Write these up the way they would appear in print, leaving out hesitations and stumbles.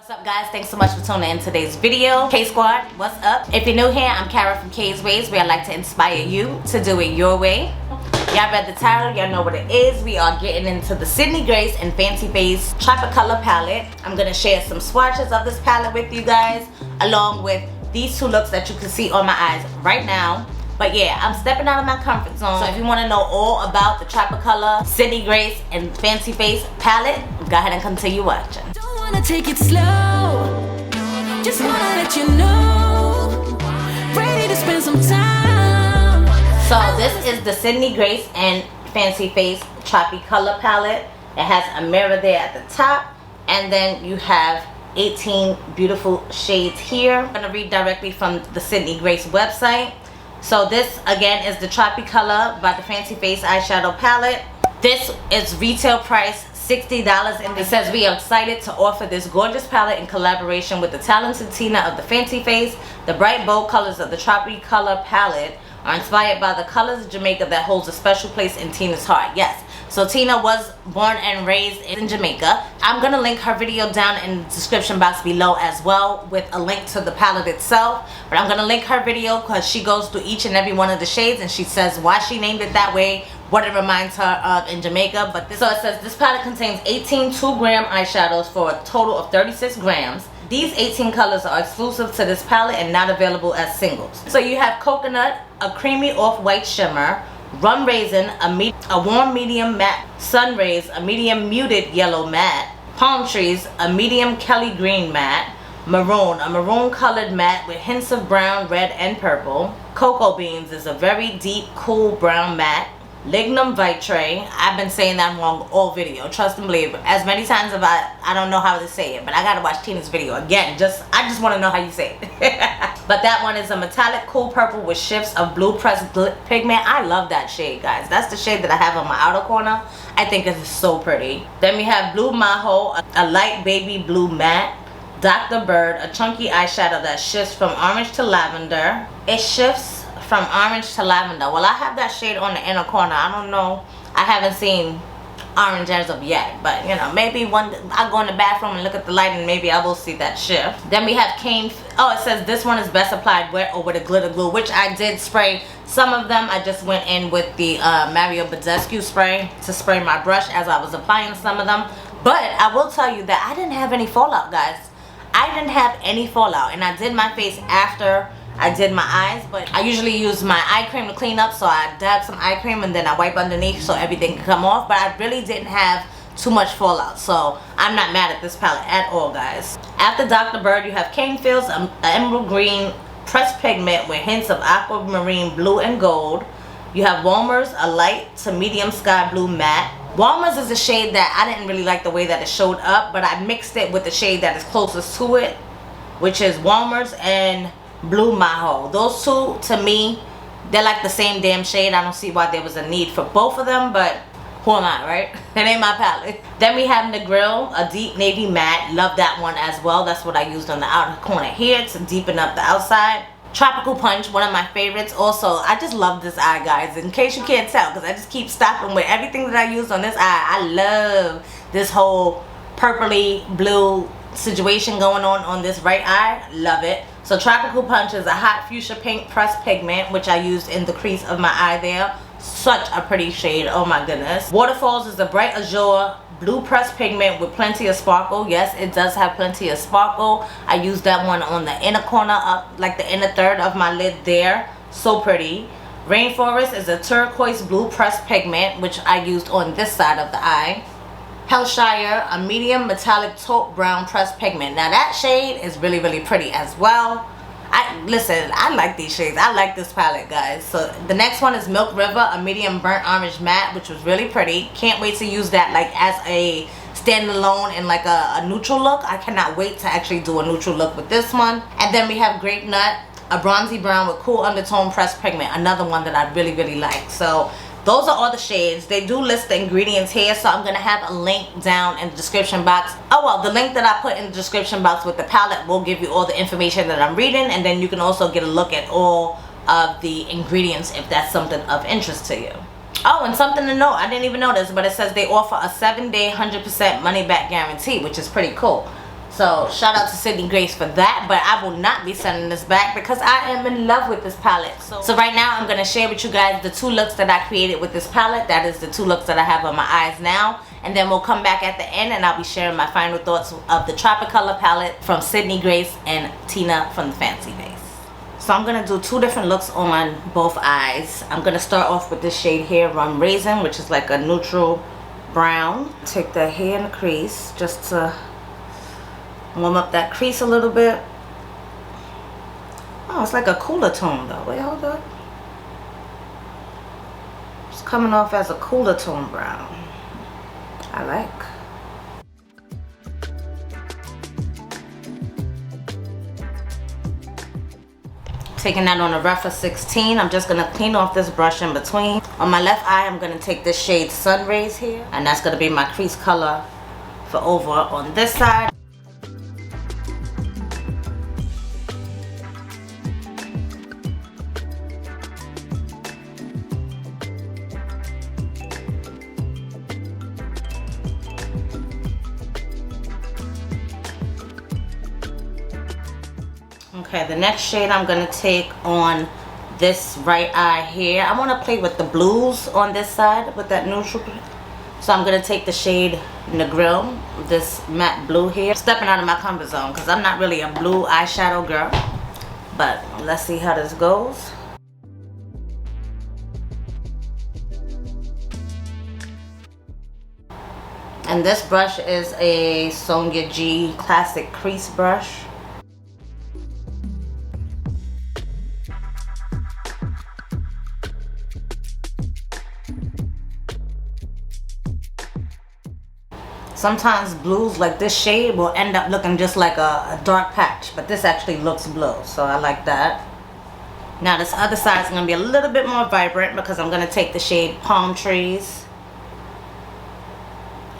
What's up, guys? Thanks so much for tuning in today's video. KSquad, what's up? If you're new here, I'm Kara from K's Ways, where I like to inspire you to do it your way. Y'all read the title, y'all know what it is. We are getting into the Sydney Grace and Fancy Face Tropicolor palette. I'm gonna share some swatches of this palette with you guys, along with these two looks that you can see on my eyes right now. But yeah, I'm stepping out of my comfort zone. So if you want to know all about the Tropicolor, Sydney Grace, and Fancy Face palette, go ahead and continue watching. Don't wanna take it slow, just wanna let you know, ready to spend some time. So this is the Sydney Grace and Fancy Face Tropicolor palette. It has a mirror there at the top, and then you have 18 beautiful shades here. I'm gonna read directly from the Sydney Grace website. So this again is the Tropicolor by the Fancy Face eyeshadow palette. This is retail price $60, and it says we are excited to offer this gorgeous palette in collaboration with the talented Tina of the Fancy Face. The bright bold colors of the Tropicolor palette are inspired by the colors of Jamaica that holds a special place in Tina's heart. Yes, so Tina was born and raised in Jamaica. I'm gonna link her video down in the description box below as well, with a link to the palette itself. But I'm gonna link her video because she goes through each and every one of the shades and she says why she named it that way, what it reminds her of in Jamaica. But so it says this palette contains 18 2-gram eyeshadows for a total of 36 grams. These 18 colors are exclusive to this palette and not available as singles. So you have coconut, a creamy off-white shimmer, rum raisin, a warm medium matte, sun rays, a medium muted yellow matte, palm trees, a medium Kelly green matte, maroon, a maroon colored matte with hints of brown, red, and purple. Cocoa beans is a very deep, cool brown matte. Lignum vitae, I've been saying that wrong all video, trust and believe. As many times as I don't know how to say it, but I gotta watch Tina's video again. I just want to know how you say it. But that one is a metallic cool purple with shifts of blue pressed pigment. I love that shade, guys. That's the shade that I have on my outer corner. I think it is so pretty. Then we have Blue Maho, a light baby blue matte. Dr. Bird, a chunky eyeshadow that shifts from orange to lavender. It shifts from orange to lavender. Well, I have that shade on the inner corner. I don't know, I haven't seen orange as of yet, but you know, maybe one I'll go in the bathroom and look at the light and maybe I will see that shift. Then we have Cane. Oh, it says this one is best applied wet or with a glitter glue, which I did spray some of them. I just went in with the Mario Badescu spray to spray my brush as I was applying some of them. But I will tell you that I didn't have any fallout, guys. I didn't have any fallout, and I did my face after I did my eyes, but I usually use my eye cream to clean up, so I dab some eye cream and then I wipe underneath so everything can come off. But I really didn't have too much fallout, so I'm not mad at this palette at all, guys. After Dr. Bird, you have Cane Fields, an emerald green pressed pigment with hints of aquamarine blue and gold. You have Walmers, a light to medium sky blue matte. Walmers is a shade that I didn't really like the way that it showed up, but I mixed it with the shade that is closest to it, which is Walmers and Blue Maho. Those two, to me, they're like the same damn shade. I don't see why there was a need for both of them, but who am I, right? It ain't my palette. Then we have Negril, a deep navy matte. Love that one as well. That's what I used on the outer corner here to deepen up the outside. Tropical Punch, one of my favorites. Also, I just love this eye, guys, in case you can't tell, because I just keep stopping with everything that I used on this eye. I love this whole purpley blue situation going on this right eye. Love it. So Tropical Punch is a hot fuchsia pink pressed pigment, which I used in the crease of my eye there. Such a pretty shade, oh my goodness. Waterfalls is a bright azure blue pressed pigment with plenty of sparkle. Yes, it does have plenty of sparkle. I used that one on the inner corner, up like the inner third of my lid there. So pretty. Rainforest is a turquoise blue pressed pigment, which I used on this side of the eye. Hellshire, a medium metallic taupe brown pressed pigment. Now that shade is really, really pretty as well. Listen, I like these shades. I like this palette, guys. So the next one is Milk River, a medium burnt orange matte, which was really pretty. Can't wait to use that like as a standalone and like a neutral look. I cannot wait to actually do a neutral look with this one. And then we have Grape Nut, a bronzy brown with cool undertone pressed pigment. Another one that I really, really like. So those are all the shades. They do list the ingredients here, so I'm going to have a link down in the description box. Oh well, the link that I put in the description box with the palette will give you all the information that I'm reading, and then you can also get a look at all of the ingredients if that's something of interest to you. Oh, and something to note, I didn't even know this, but it says they offer a 7-day 100% money back guarantee, which is pretty cool. So shout out to Sydney Grace for that, but I will not be sending this back because I am in love with this palette. So right now I'm going to share with you guys the 2 looks that I created with this palette. That is the 2 looks that I have on my eyes now. And then we'll come back at the end and I'll be sharing my final thoughts of the Tropicolor palette from Sydney Grace and Tina from the Fancy Face. So I'm going to do 2 different looks on both eyes. I'm going to start off with this shade here, Rum Raisin, which is like a neutral brown. Take that here in the crease just to warm up that crease a little bit. Oh, it's like a cooler tone though. Wait, hold up. It's coming off as a cooler tone brown. I like. Taking that on a rougher 16, I'm just going to clean off this brush in between. On my left eye, I'm going to take this shade Sun Rays here, and that's going to be my crease color for over on this side. Okay, the next shade I'm going to take on this right eye here. I want to play with the blues on this side with that neutral. So I'm going to take the shade Negril, this matte blue here. Stepping out of my comfort zone because I'm not really a blue eyeshadow girl. But let's see how this goes. And this brush is a Sonia G Classic Crease brush. Sometimes blues like this shade will end up looking just like a dark patch, but this actually looks blue, so I like that. Now this other side is going to be a little bit more vibrant because I'm going to take the shade Palm Trees.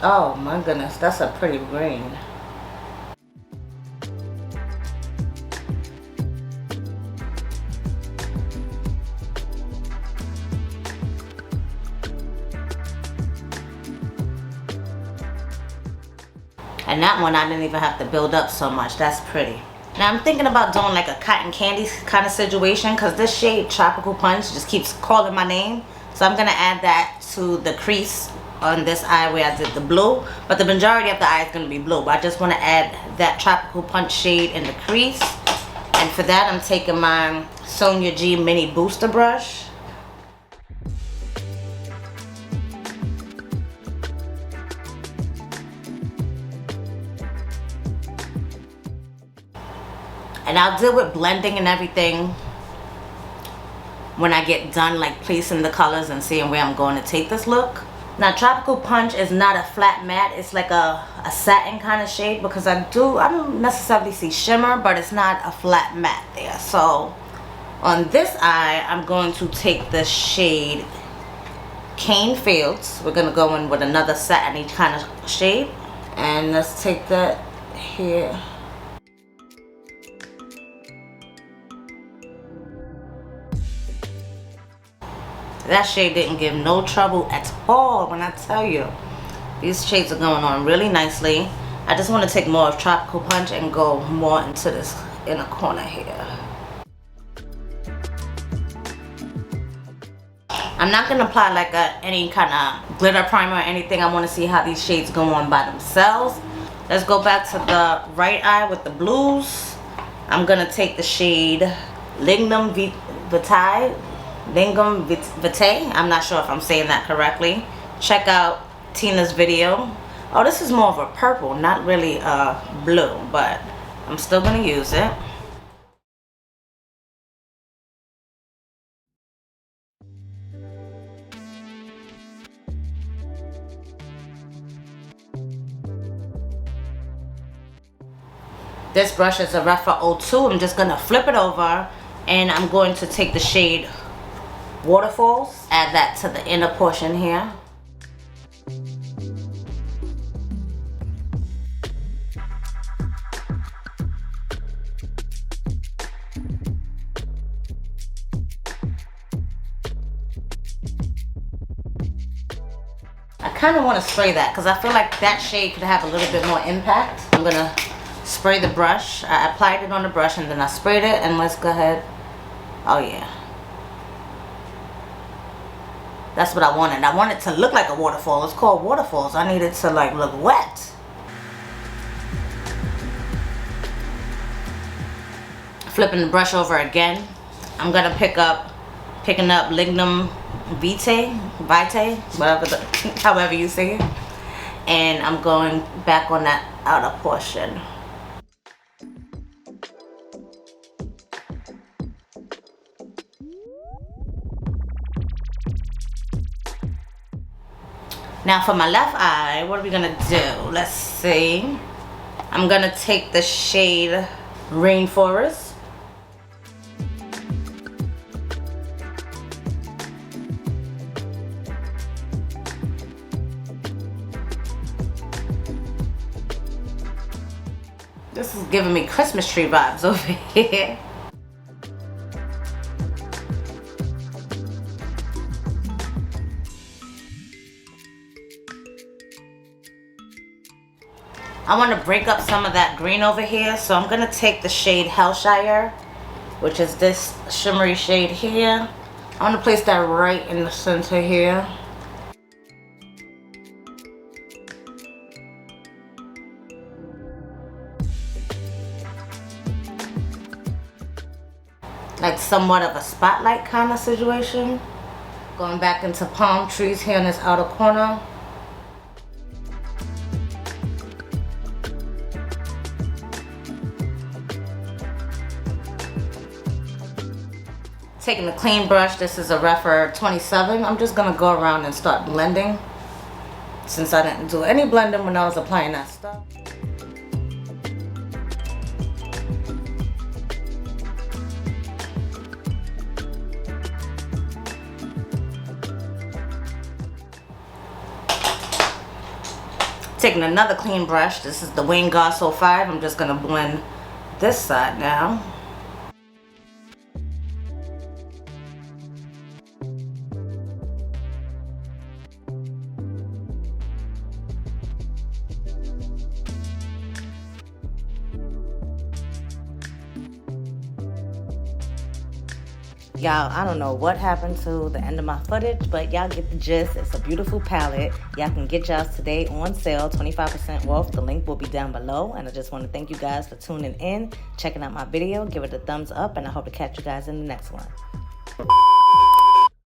Oh my goodness, that's a pretty green. And that one I didn't even have to build up so much. That's pretty. Now I'm thinking about doing like a cotton candy kind of situation because this shade Tropical Punch just keeps calling my name. So I'm going to add that to the crease on this eye where I did the blue. But the majority of the eye is going to be blue. But I just want to add that Tropical Punch shade in the crease. And for that I'm taking my Sonia G Mini Booster brush. And I'll deal with blending and everything when I get done, like placing the colors and seeing where I'm going to take this look. Now Tropical Punch is not a flat matte, it's like a satin kind of shade because I don't necessarily see shimmer, but it's not a flat matte there. So on this eye, I'm going to take the shade Cane Fields. We're going to go in with another satiny kind of shade. And let's take that here. That shade didn't give no trouble at all when I tell you. These shades are going on really nicely. I just want to take more of Tropical Punch and go more into this inner corner here. I'm not going to apply like any kind of glitter primer or anything. I want to see how these shades go on by themselves. Let's go back to the right eye with the blues. I'm going to take the shade Lignum Vitae. Lingam Vitae. I'm not sure if I'm saying that correctly. Check out Tina's video. Oh, this is more of a purple, not really blue, but I'm still going to use it. This brush is a Rephr 02. I'm just going to flip it over and I'm going to take the shade Waterfalls, add that to the inner portion here. I kind of want to spray that because I feel like that shade could have a little bit more impact. I'm going to spray the brush. I applied it on the brush and then I sprayed it, and let's go ahead. Oh yeah. That's what I wanted. I want it to look like a waterfall. It's called waterfalls. I need it to like look wet. Flipping the brush over again. I'm gonna picking up Lignum Vitae, whatever however you say it. And I'm going back on that outer portion. Now for my left eye, what are we gonna do? Let's see. I'm gonna take the shade Rainforest. This is giving me Christmas tree vibes over here. I want to break up some of that green over here, so I'm going to take the shade Hellshire, which is this shimmery shade here. I want to place that right in the center here. Like somewhat of a spotlight kind of situation. Going back into palm trees here in this outer corner. Taking the clean brush, this is a Refer 27. I'm just gonna go around and start blending, since I didn't do any blending when I was applying that stuff. Taking another clean brush, this is the Wayne Gosso 5. I'm just gonna blend this side now. Y'all, I don't know what happened to the end of my footage, but y'all get the gist. It's a beautiful palette. Y'all can get y'all today on sale, 25% off. The link will be down below. And I just want to thank you guys for tuning in, checking out my video. Give it a thumbs up, and I hope to catch you guys in the next one.